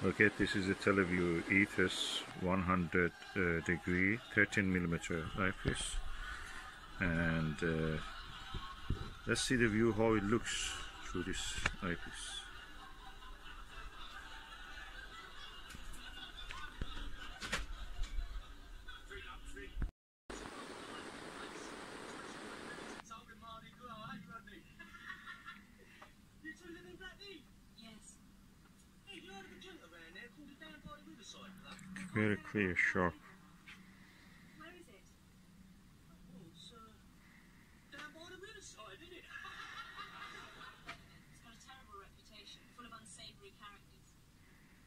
Okay, this is a Televue Ethos 100 degree 13mm eyepiece, and let's see the view how it looks through this eyepiece. Very clear, sharp. Where is it? Oh, it's down by the riverside, isn't it? It's got a terrible reputation, full of unsavoury characters.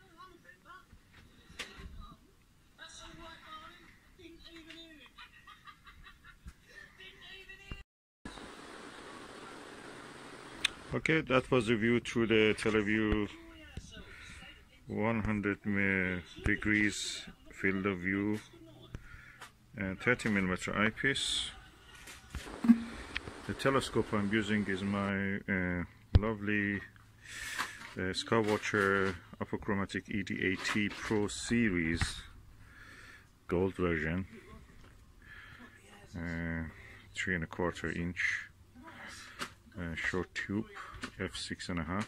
Oh, I'm a member. That's all right, darling. Didn't even hear it. Didn't even hear it. Okay, that was the view through the Televue 100 degrees field of view and 30mm eyepiece. The telescope I'm using is my lovely Skywatcher Apochromatic ED80 Pro Series gold version, 3¼ inch short tube, f6.5.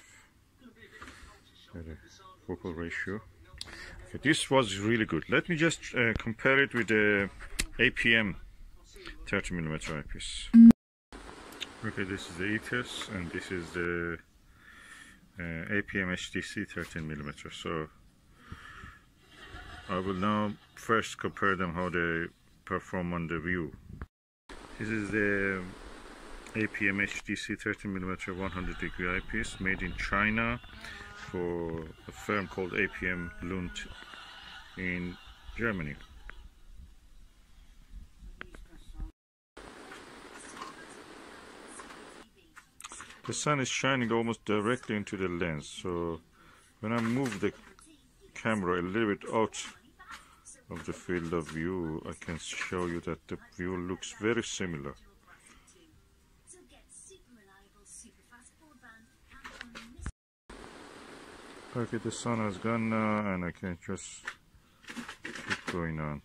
Focal ratio. Okay, this was really good. Let me just compare it with the APM 30mm eyepiece. Okay, this is the Ethos and this is the APM HTC 13mm. So I will now first compare them, how they perform on the view. This is the APM HTC 13mm 100 degree eyepiece made in China for a firm called APM Lund in Germany. The sun is shining almost directly into the lens, so when I move the camera a little bit out of the field of view, I can show you that the view looks very similar. Okay, the sun has gone now and I can just keep going on.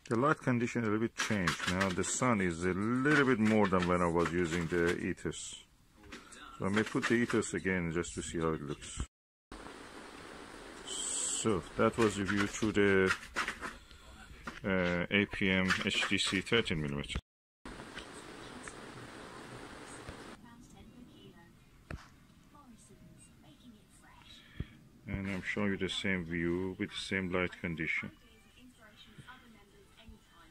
The light condition is a little bit changed. Now the sun is a little bit more than when I was using the Ethos. So I may put the Ethos again just to see how it looks. So that was the view through the APM HTC 13mm. And I'm showing you the same view with the same light condition.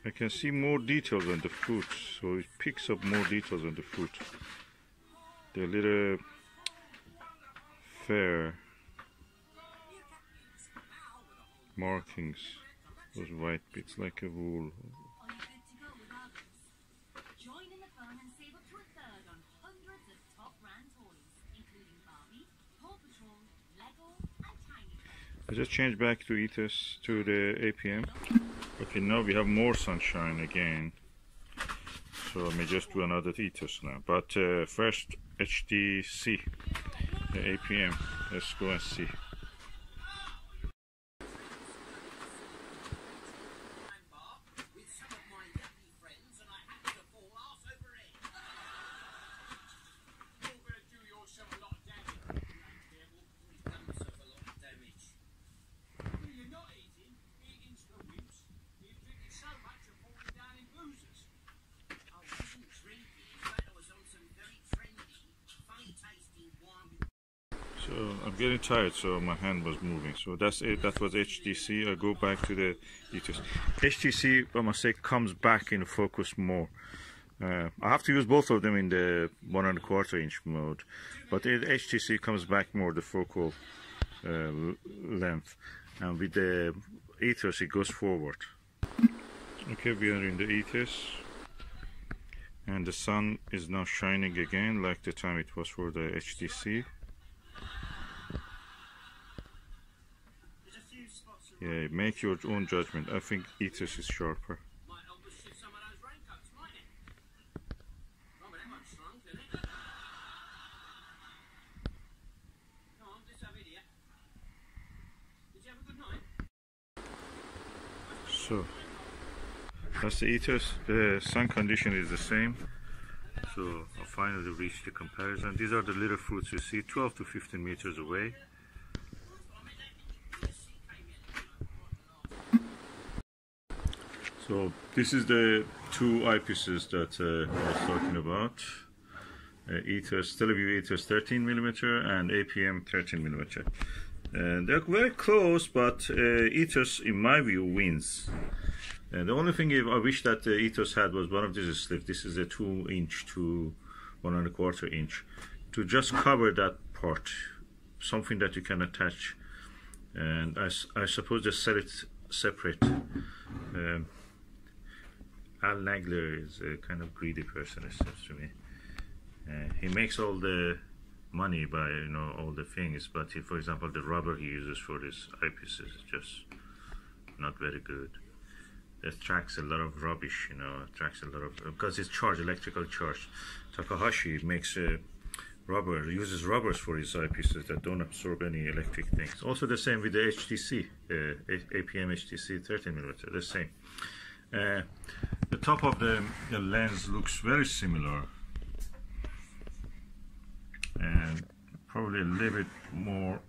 I can see more details on the foot, so it picks up more details on the foot. The little fair markings, those white bits like a wool. I just changed back to Ethos, to the APM. Okay, now we have more sunshine again, so I may just do another Ethos now. But first HTC, the APM. Let's go and see. So I'm getting tired, so my hand was moving. So that's it. That was HTC. I go back to the Ethos. HTC, I must say, comes back in focus more. I have to use both of them in the 1¼ inch mode, but HTC comes back more the focal length, and with the Ethos it goes forward. Okay, we are in the Ethos, And the sun is now shining again like the time it was for the HTC. Yeah, make your own judgment. I think Ethos is sharper. So that's the Ethos. The sun condition is the same. So I finally reached the comparison. These are the little fruits you see, 12 to 15 meters away. So this is the two eyepieces that I was talking about. Ethos, Televue Ethos 13mm and APM 13mm. They're very close, but Ethos, in my view, wins. The only thing I wish that the Ethos had was one of these slips. This is a 2" to 1¼ inch, to just cover that part, something that you can attach. And I suppose just sell it separate. Al Nagler is a kind of greedy person, it seems to me. He makes all the money by all the things, but for example the rubber he uses for his eyepieces is just not very good. It attracts a lot of rubbish, attracts a lot of, because it's electrical charge. Takahashi makes uses rubbers for his eyepieces that don't absorb any electric things. Also the same with the HTC, APM HTC 13mm, the same. The top of the lens looks very similar, and probably a little bit more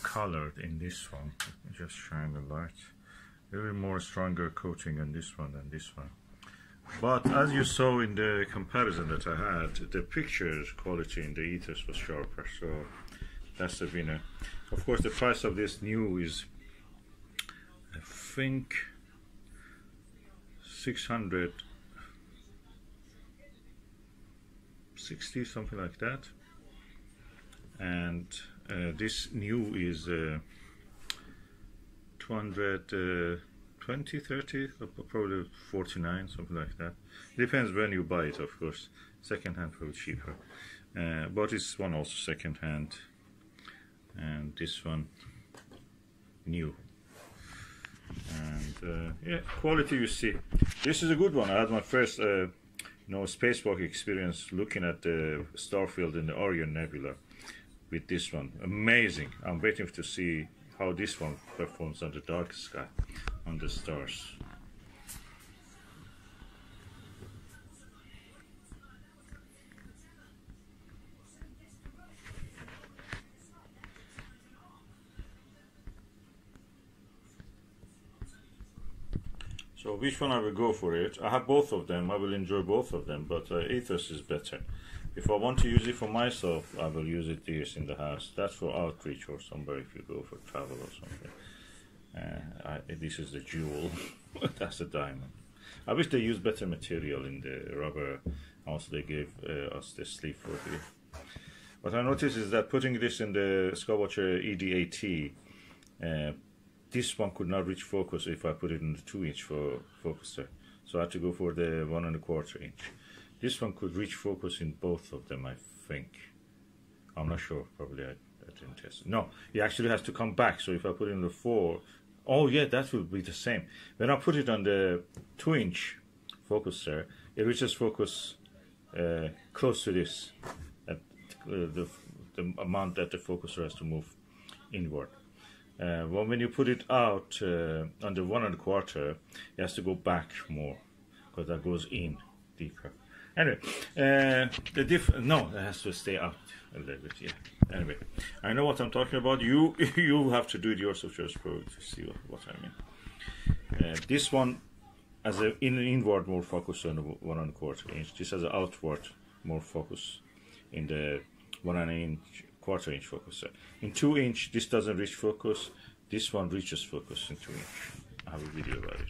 colored in this one. Let me just shine the light. A little bit more stronger coating on this one than this one. But as you saw in the comparison that I had, the picture quality in the Ethos was sharper, so that's the winner. Of course, the price of this new is, I think, 660, something like that. And this new is 220, 30, probably 49, something like that. Depends when you buy it, of course. Second hand probably cheaper. But this one also second hand, and this one new. And yeah, quality you see. This is a good one. I had my first spacewalk experience looking at the star field in the Orion Nebula with this one. Amazing. I'm waiting to see how this one performs on the dark sky, on the stars. So which one I will go for it? I have both of them. I will enjoy both of them, but Ethos is better. If I want to use it for myself, I will use it here in the house. That's for outreach or somewhere if you go for travel or something. This is the jewel. That's the diamond. I wish they used better material in the rubber. Also, they gave us the sleeve for it. What I noticed is that putting this in the Skywatcher ED-AT, this one could not reach focus if I put it in the 2" focuser. So I had to go for the 1¼ inch. This one could reach focus in both of them, I think. I'm not sure, probably I didn't test it. No, it actually has to come back. So if I put it in the 4, oh yeah, that will be the same. When I put it on the 2" focuser, it reaches focus close to this, at the amount that the focuser has to move inward. Well, when you put it out on the 1¼ it has to go back more, because that goes in deeper. Anyway, no, it has to stay out a little bit. Yeah. Anyway, I know what I'm talking about. You have to do it yourself just to see what I mean. This one has an inward more focus on the 1¼ inch. This has an outward more focus in the 1¼ inch focuser. In 2" this doesn't reach focus. This one reaches focus in 2". I have a video about it.